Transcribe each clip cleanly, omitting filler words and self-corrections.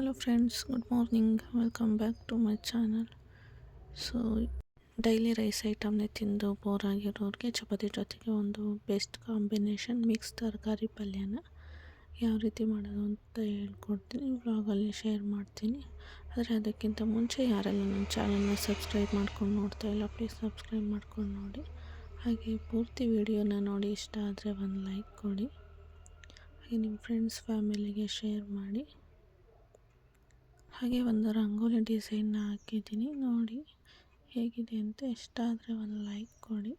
Hello friends, good morning. Welcome back to my channel. So daily rice ಐಟಮ್ನೇ ತಿಂದು bore ಆಗಿರೋರಿಗೆ chapati ಜೊತೆಗೆ ಒಂದು best combination mix ತರಕಾರಿ ಪಲ್ಯನ ಯಾವ ರೀತಿ ಮಾಡೋದು ಅಂತ ಹೇಳ್ಕೊಡ್ತೀನಿ, ವ್ಲಾಗಲ್ಲಿ ಶೇರ್ ಮಾಡ್ತೀನಿ. ಆದರೆ ಅದಕ್ಕಿಂತ ಮುಂಚೆ ಯಾರೆಲ್ಲ ನನ್ನ ಚಾನಲ್ನ ಸಬ್ಸ್ಕ್ರೈಬ್ ಮಾಡ್ಕೊಂಡು ನೋಡ್ತಾ ಇಲ್ಲ ಪ್ಲೀಸ್ ಸಬ್ಸ್ಕ್ರೈಬ್ ಮಾಡ್ಕೊಂಡು ನೋಡಿ. ಹಾಗೆ ಪೂರ್ತಿ ವಿಡಿಯೋನ ನೋಡಿ ಇಷ್ಟ ಆದರೆ ಒಂದು ಲೈಕ್ ಕೊಡಿ. ಹಾಗೆ ನಿಮ್ಮ ಫ್ರೆಂಡ್ಸ್ ಫ್ಯಾಮಿಲಿಗೆ ಶೇರ್ ಮಾಡಿ. ಹಾಗೆ ಒಂದು ರಂಗೋಲಿ ಡಿಸೈನ್ನ ಹಾಕಿದ್ದೀನಿ, ನೋಡಿ ಹೇಗಿದೆ ಅಂತ. ಇಷ್ಟ ಆದರೆ ಒಂದು ಲೈಕ್ ಕೊಡಿ.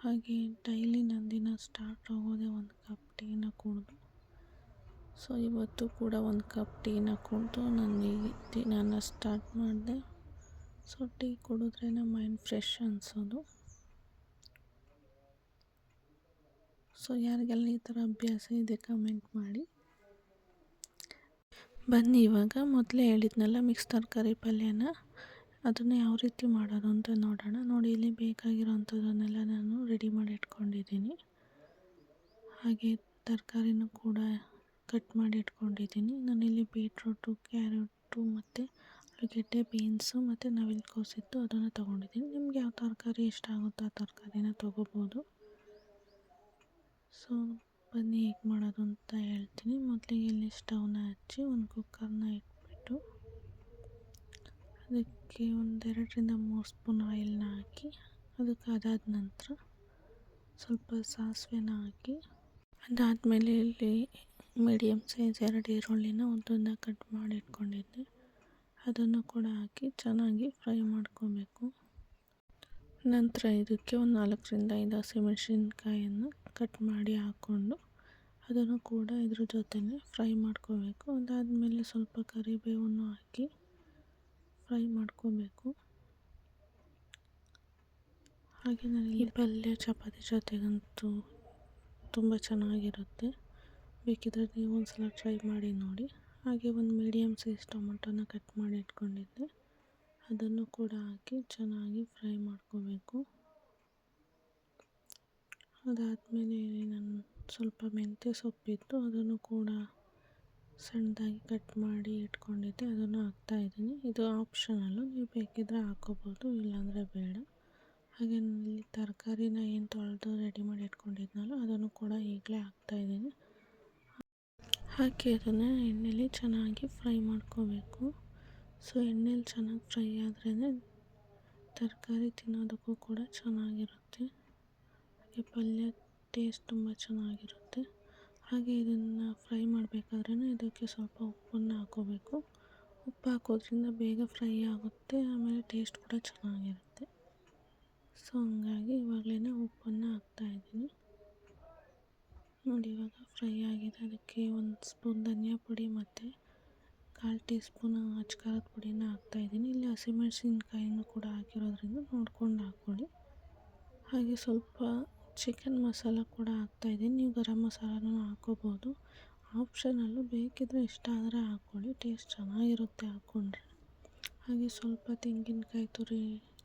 ಹಾಗೆ ಡೈಲಿ ನನ್ನ ದಿನ ಸ್ಟಾರ್ಟ್ ಆಗೋದೇ ಒಂದು ಕಪ್ ಟೀನ ಕುಡಿದು. ಸೊ ಇವತ್ತು ಕೂಡ ಒಂದು ಕಪ್ ಟೀನ ಕುಡಿದು ನಾನು ಈ ದಿನಾನ ಸ್ಟಾರ್ಟ್ ಮಾಡಿದೆ. ಸೊ ಟೀ ಕುಡಿದ್ರೇ ಮೈಂಡ್ ಫ್ರೆಶ್ ಅನಿಸೋದು. ಸೊ ಯಾರಿಗೆಲ್ಲ ಈ ಥರ ಅಭ್ಯಾಸ ಇದೆ ಕಮೆಂಟ್ ಮಾಡಿ. ಬನ್ನಿ ಇವಾಗ ಮೊದಲೇ ಹೇಳಿದ್ನಲ್ಲ ಮಿಕ್ಸ್ ತರಕಾರಿ ಪಲ್ಯನ, ಅದನ್ನು ಯಾವ ರೀತಿ ಮಾಡೋದು ಅಂತ ನೋಡೋಣ. ನೋಡಿ, ಇಲ್ಲಿ ಬೇಕಾಗಿರೋವಂಥದ್ದನ್ನೆಲ್ಲ ನಾನು ರೆಡಿ ಮಾಡಿ ಇಟ್ಕೊಂಡಿದ್ದೀನಿ. ಹಾಗೆ ತರಕಾರಿನೂ ಕೂಡ ಕಟ್ ಮಾಡಿ ಇಟ್ಕೊಂಡಿದ್ದೀನಿ. ನಾನಿಲ್ಲಿ ಬೀಟ್ರೂಟು, ಕ್ಯಾರೆಟು ಮತ್ತು ಆಲೂಗೆಡ್ಡೆ, ಬೀನ್ಸು ಮತ್ತು ನವಿಲುಕೋಸಿತ್ತು ಅದನ್ನು ತೊಗೊಂಡಿದ್ದೀನಿ. ನಿಮ್ಗೆ ಯಾವ ತರಕಾರಿ ಇಷ್ಟ ಆಗುತ್ತೋ ಆ ತರಕಾರಿನ ತೊಗೋಬೋದು. ಸೊ ಬನ್ನಿ ಹೇಗೆ ಮಾಡೋದು ಅಂತ ಹೇಳ್ತೀನಿ. ಮೊದಲಿಗೆ ಇಲ್ಲಿ ಸ್ಟವ್ನ ಹಚ್ಚಿ ಒಂದು ಕುಕ್ಕರ್ನ ಇಟ್ಬಿಟ್ಟು ಅದಕ್ಕೆ 2-3 ಸ್ಪೂನ್ ಆಯಿಲ್ನ ಹಾಕಿ, ಅದಕ್ಕೆ ಅದಾದ ನಂತರ ಸ್ವಲ್ಪ ಸಾಸಿವೆನ ಹಾಕಿ, ಅದಾದಮೇಲೆ ಇಲ್ಲಿ ಮೀಡಿಯಮ್ ಸೈಜ್ 2 ಈರುಳ್ಳಿನ ಒಂದೊಂದಾಗಿ ಕಟ್ ಮಾಡಿ ಇಟ್ಕೊಂಡಿದ್ದೆ, ಅದನ್ನು ಕೂಡ ಹಾಕಿ ಚೆನ್ನಾಗಿ ಫ್ರೈ ಮಾಡ್ಕೊಬೇಕು. ನಂತರ ಇದಕ್ಕೆ ಒಂದು 4-5 ಹಸಿಮೆಣಸಿನ್ಕಾಯನ್ನು ಕಟ್ ಮಾಡಿ ಹಾಕ್ಕೊಂಡು ಅದನ್ನು ಕೂಡ ಇದ್ರ ಜೊತೆನೇ ಫ್ರೈ ಮಾಡ್ಕೋಬೇಕು. ಅದಾದಮೇಲೆ ಸ್ವಲ್ಪ ಕರಿಬೇವನ್ನು ಹಾಕಿ ಫ್ರೈ ಮಾಡ್ಕೋಬೇಕು. ಹಾಗೆ ನನಗೆ ಈ ಪಲ್ಯ ಚಪಾತಿ ಜೊತೆಗಂತೂ ತುಂಬ ಚೆನ್ನಾಗಿರುತ್ತೆ. ಬೇಕಿದ್ರೆ ನೀವು ಒಂದು ಸಲ ಟ್ರೈ ಮಾಡಿ ನೋಡಿ. ಹಾಗೆ ಒಂದು ಮೀಡಿಯಮ್ ಸೈಜ್ ಟೊಮೊಟೊನ ಕಟ್ ಮಾಡಿ ಇಟ್ಕೊಂಡಿದ್ದೆ, ಅದನ್ನು ಕೂಡ ಹಾಕಿ ಚೆನ್ನಾಗಿ ಫ್ರೈ ಮಾಡ್ಕೋಬೇಕು. ಅದಾದಮೇಲೆ ನಾನು ಸ್ವಲ್ಪ ಮೆಂತ್ಯ ಸೊಪ್ಪಿತ್ತು, ಅದನ್ನು ಕೂಡ ಸಣ್ಣದಾಗಿ ಕಟ್ ಮಾಡಿ ಇಟ್ಕೊಂಡಿದ್ದೆ, ಅದನ್ನು ಹಾಕ್ತಾಯಿದ್ದೀನಿ. ಇದು ಆಪ್ಷನಲ್ಲು, ನೀವು ಬೇಕಿದ್ರೆ ಹಾಕ್ಕೋಬೋದು, ಇಲ್ಲಾಂದರೆ ಬೇಡ. ಹಾಗೆ ಇಲ್ಲಿ ತರಕಾರಿನ ಏನು ತೊಳೆದು ರೆಡಿ ಮಾಡಿ ಇಟ್ಕೊಂಡಿದ್ನಲ್ಲ ಅದನ್ನು ಕೂಡ ಈಗಲೇ ಹಾಕ್ತಾಯಿದ್ದೀನಿ. ಹಾಕಿ ಅದನ್ನು ಎಣ್ಣೆಲಿ ಚೆನ್ನಾಗಿ ಫ್ರೈ ಮಾಡ್ಕೋಬೇಕು. ಸೊ ಎಣ್ಣೆಲಿ ಚೆನ್ನಾಗಿ ಫ್ರೈ ಆದ್ರೇ ತರಕಾರಿ ತಿನ್ನೋದಕ್ಕೂ ಕೂಡ ಚೆನ್ನಾಗಿರುತ್ತೆ. ಹಾಗೆ ಪಲ್ಯ ಟೇಸ್ಟ್ ತುಂಬ ಚೆನ್ನಾಗಿರುತ್ತೆ. ಹಾಗೆ ಇದನ್ನು ಫ್ರೈ ಮಾಡಬೇಕಾದ್ರೇ ಇದಕ್ಕೆ ಸ್ವಲ್ಪ ಉಪ್ಪನ್ನು ಹಾಕ್ಕೋಬೇಕು. ಉಪ್ಪು ಹಾಕೋದ್ರಿಂದ ಬೇಗ ಫ್ರೈ ಆಗುತ್ತೆ, ಆಮೇಲೆ ಟೇಸ್ಟ್ ಕೂಡ ಚೆನ್ನಾಗಿರುತ್ತೆ. ಸೊ ಹಂಗಾಗಿ ಇವಾಗಲೇ ಉಪ್ಪನ್ನು ಹಾಕ್ತಾಯಿದ್ದೀನಿ. ನೋಡಿ ಇವಾಗ ಫ್ರೈ ಆಗಿದೆ. ಅದಕ್ಕೆ 1 ಸ್ಪೂನ್ ಧನಿಯಾ ಪುಡಿ ಮತ್ತು 1/4 ಟೀ ಸ್ಪೂನ್ ಅಚ್ಕಾರದ ಪುಡಿನ ಹಾಕ್ತಾಯಿದ್ದೀನಿ. ಇಲ್ಲಿ ಹಸಿಮೆಣಸಿನ್ಕಾಯಿನೂ ಕೂಡ ಹಾಕಿರೋದ್ರಿಂದ ನೋಡ್ಕೊಂಡು ಹಾಕ್ಕೊಳ್ಳಿ. ಹಾಗೆ ಸ್ವಲ್ಪ ಚಿಕನ್ ಮಸಾಲ ಕೂಡ ಹಾಕ್ತಾಯಿದ್ದೀನಿ. ನೀವು ಗರಂ ಮಸಾಲನೂ ಹಾಕ್ಕೋಬೋದು, ಆಪ್ಷನಲ್ಲು. ಬೇಕಿದ್ರೆ ಇಷ್ಟ ಆದರೆ ಹಾಕ್ಕೊಳ್ಳಿ, ಟೇಸ್ಟ್ ಚೆನ್ನಾಗಿರುತ್ತೆ ಹಾಕ್ಕೊಂಡ್ರೆ. ಹಾಗೆ ಸ್ವಲ್ಪ ತೆಂಗಿನಕಾಯಿ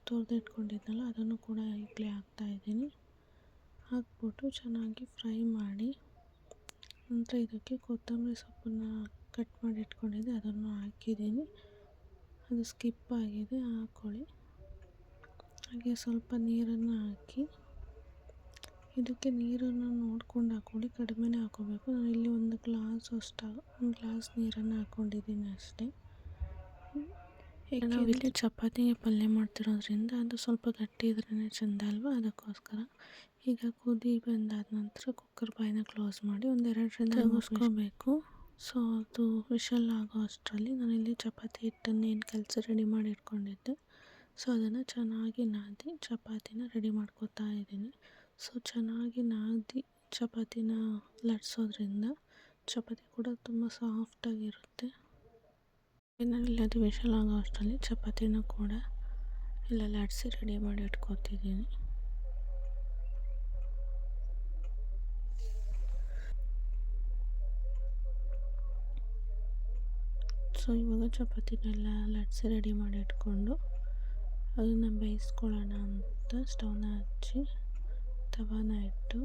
ತುರಿದಿಟ್ಕೊಂಡಿದ್ನಲ್ಲ ಅದನ್ನು ಕೂಡ ಈಗಲೇ ಹಾಕ್ತಾಯಿದ್ದೀನಿ. ಹಾಕ್ಬಿಟ್ಟು ಚೆನ್ನಾಗಿ ಫ್ರೈ ಮಾಡಿ, ನಂತರ ಇದಕ್ಕೆ ಕೊತ್ತಂಬರಿ ಸೊಪ್ಪನ್ನು ಕಟ್ ಮಾಡಿ ಇಟ್ಕೊಂಡಿದ್ದೆ, ಅದನ್ನು ಹಾಕಿದ್ದೀನಿ. ಅದು ಸ್ಕಿಪ್ ಆಗಿದೆ, ಹಾಕ್ಕೊಳ್ಳಿ. ಹಾಗೆ ಸ್ವಲ್ಪ ನೀರನ್ನು ಹಾಕಿ, ಇದಕ್ಕೆ ನೀರನ್ನು ನೋಡ್ಕೊಂಡು ಹಾಕ್ಕೊಳ್ಳಿ, ಕಡಿಮೆನೇ ಹಾಕ್ಕೋಬೇಕು. ನಾನು ಇಲ್ಲಿ 1 ಗ್ಲಾಸ್ ನೀರನ್ನು ಹಾಕ್ಕೊಂಡಿದ್ದೀನಿ ಅಷ್ಟೇ. ಈಗ ನಾವಿಲ್ಲಿ ಚಪಾತಿಗೆ ಪಲ್ಯ ಮಾಡ್ತಿರೋದ್ರಿಂದ ಅದು ಸ್ವಲ್ಪ ಗಟ್ಟಿ ಇದ್ರೇ ಚೆಂದ ಅಲ್ವಾ, ಅದಕ್ಕೋಸ್ಕರ. ಈಗ ಕುದಿ ಬಂದಾದ ನಂತರ ಕುಕ್ಕರ್ ಬಾಯಿನ ಕ್ಲೋಸ್ ಮಾಡಿ 1-2 ಮುಗಿಸ್ಕೋಬೇಕು. ಸೊ ಅದು ವಿಷಲ್ ಆಗೋ ಅಷ್ಟರಲ್ಲಿ ನಾನಿಲ್ಲಿ ಚಪಾತಿ ಹಿಟ್ಟನ್ನು ಏನು ಕಲಸಿ ರೆಡಿ ಮಾಡಿ ಇಟ್ಕೊಂಡಿದ್ದೆ, ಸೊ ಅದನ್ನು ಚೆನ್ನಾಗಿ ನಾದಿ ಚಪಾತಿನ ರೆಡಿ ಮಾಡ್ಕೋತಾ ಇದ್ದೀನಿ. ಸೊ ಚೆನ್ನಾಗಿ ನಾದಿ ಚಪಾತಿನ ಲಟ್ಸೋದ್ರಿಂದ ಚಪಾತಿ ಕೂಡ ತುಂಬ ಸಾಫ್ಟಾಗಿರುತ್ತೆ. ನಾನಿಲ್ಲಿ ಅದು ವಿಷಲ್ ಆಗೋ ಅಷ್ಟರಲ್ಲಿ ಚಪಾತಿನ ಕೂಡ ಎಲ್ಲ ಲಟ್ಸಿ ರೆಡಿ ಮಾಡಿ ಇಟ್ಕೊತಿದ್ದೀನಿ. ಸೊ ಇವಾಗ ಚಪಾತಿನೆಲ್ಲ ಲಟ್ಸಿ ರೆಡಿ ಮಾಡಿ ಇಟ್ಕೊಂಡು ಅದನ್ನು ಬೇಯಿಸ್ಕೊಳ್ಳೋಣ ಅಂತ ಸ್ಟವ್ನ ಹಚ್ಚಿ ತವಾನ ಇಟ್ಟು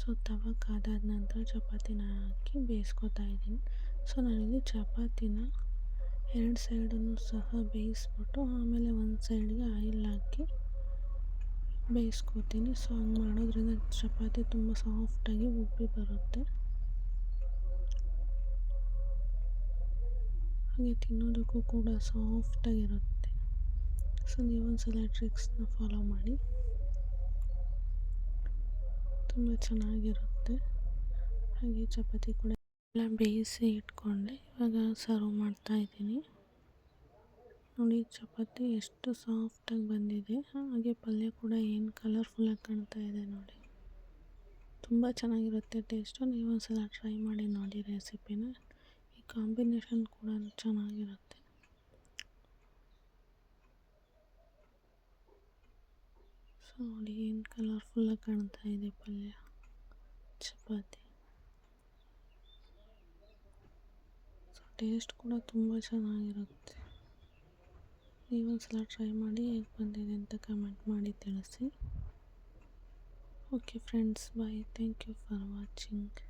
ಸೊ ತವ ಕಾದಾದ ನಂತರ ಚಪಾತಿನ ಹಾಕಿ ಬೇಯಿಸ್ಕೊತಾ ಇದ್ದೀನಿ. ಸೊ ನಾನಿಲ್ಲಿ ಚಪಾತಿನ 2 ಸೈಡನ್ನು ಸಹ ಬೇಯಿಸ್ಬಿಟ್ಟು ಆಮೇಲೆ ಒಂದು ಸೈಡ್ಗೆ ಆಯಿಲ್ ಹಾಕಿ ಬೇಯಿಸ್ಕೊತೀನಿ. ಸೊ ಹಂಗೆ ಮಾಡೋದ್ರಿಂದ ಚಪಾತಿ ತುಂಬ ಸಾಫ್ಟಾಗಿ ಉಬ್ಬಿ ಬರುತ್ತೆ, ಹಾಗೆ ತಿನ್ನೋದಕ್ಕೂ ಕೂಡ ಸಾಫ್ಟಾಗಿರುತ್ತೆ. ಸೊ ನೀವೊಂದ್ಸಲ ಟ್ರಿಕ್ಸ್ನ ಫಾಲೋ ಮಾಡಿ, ತುಂಬ ಚೆನ್ನಾಗಿರುತ್ತೆ. ಹಾಗೆ ಚಪಾತಿ ಕೂಡ ಎಲ್ಲ ಬೇಯಿಸಿ ಇಟ್ಕೊಂಡೆ. ಇವಾಗ ಸರ್ವ್ ಮಾಡ್ತಾಯಿದ್ದೀನಿ. ನೋಡಿ ಚಪಾತಿ ಎಷ್ಟು ಸಾಫ್ಟಾಗಿ ಬಂದಿದೆ, ಹಾಗೆ ಪಲ್ಯ ಕೂಡ ಏನು ಕಲರ್ಫುಲ್ಲಾಗಿ ಕಾಣ್ತಾ ಇದೆ ನೋಡಿ. ತುಂಬ ಚೆನ್ನಾಗಿರುತ್ತೆ ಟೇಸ್ಟು. ನೀವೊಂದ್ಸಲ ಟ್ರೈ ಮಾಡಿ ನೋಡಿ ರೆಸಿಪಿನ. ಈ ಕಾಂಬಿನೇಷನ್ ಕೂಡ ಚೆನ್ನಾಗಿರುತ್ತೆ. ಸೊ ನೋಡಿ ಏನು ಕಲರ್ಫುಲ್ಲಾಗಿ ಕಾಣ್ತಾ ಇದೆ ಪಲ್ಯ, ಚಪಾತಿ. ಸೊ ಟೇಸ್ಟ್ ಕೂಡ ತುಂಬ ಚೆನ್ನಾಗಿರುತ್ತೆ. ನೀವೊಂದ್ಸಲ ಟ್ರೈ ಮಾಡಿ ಹೇಗೆ ಬಂದಿದೆ ಅಂತ ಕಮೆಂಟ್ ಮಾಡಿ ತಿಳಿಸಿ. Okay friends, bye. Thank you for watching.